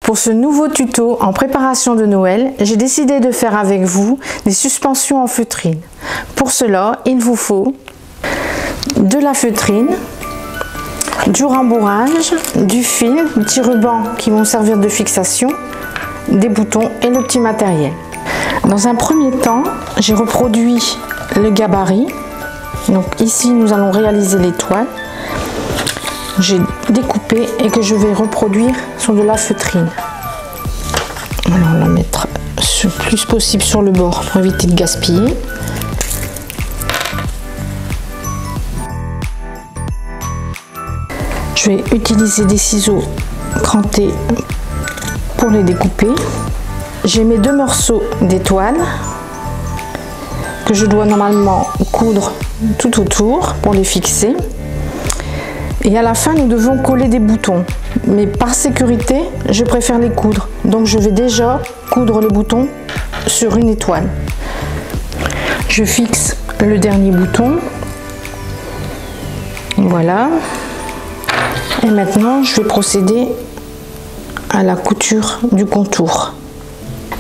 Pour ce nouveau tuto en préparation de Noël, j'ai décidé de faire avec vous des suspensions en feutrine. Pour cela, il vous faut de la feutrine, du rembourrage, du fil, des petits rubans qui vont servir de fixation, des boutons et le petit matériel. Dans un premier temps, j'ai reproduit le gabarit. Donc ici, nous allons réaliser l'étoile. J'ai découpé et que je vais reproduire sur de la feutrine. Alors on va mettre le plus possible sur le bord pour éviter de gaspiller. Je vais utiliser des ciseaux crantés pour les découper. J'ai mes deux morceaux d'étoile que je dois normalement coudre tout autour pour les fixer. Et à la fin, nous devons coller des boutons. Mais par sécurité, je préfère les coudre. Donc je vais déjà coudre les boutons sur une étoile. Je fixe le dernier bouton. Voilà. Et maintenant, je vais procéder à la couture du contour.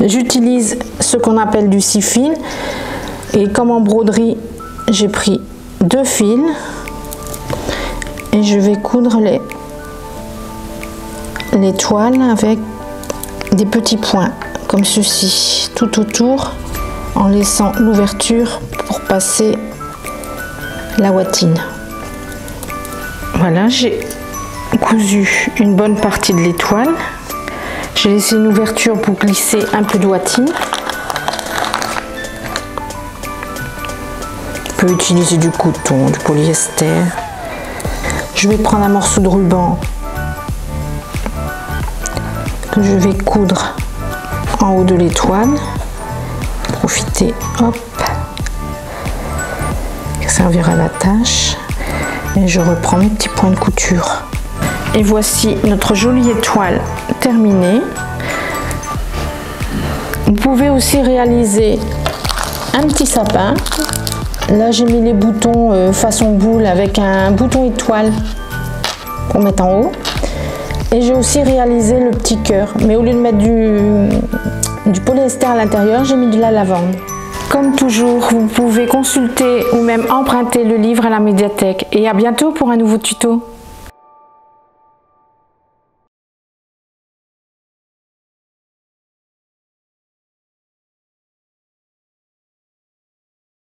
J'utilise ce qu'on appelle du 6 fils. Et comme en broderie, j'ai pris 2 fils. Et je vais coudre l'étoile avec des petits points comme ceci tout autour en laissant l'ouverture pour passer la ouatine. Voilà, j'ai cousu une bonne partie de l'étoile. J'ai laissé une ouverture pour glisser un peu de ouatine. On peut utiliser du coton, du polyester. Je vais prendre un morceau de ruban que je vais coudre en haut de l'étoile. Profiter, hop, qui servira à la tâche. Et je reprends mes petits points de couture. Et voici notre jolie étoile terminée. Vous pouvez aussi réaliser un petit sapin. Là, j'ai mis les boutons façon boule avec un bouton étoile pour mettre en haut. Et j'ai aussi réalisé le petit cœur. Mais au lieu de mettre du polyester à l'intérieur, j'ai mis de la lavande. Comme toujours, vous pouvez consulter ou même emprunter le livre à la médiathèque. Et à bientôt pour un nouveau tuto.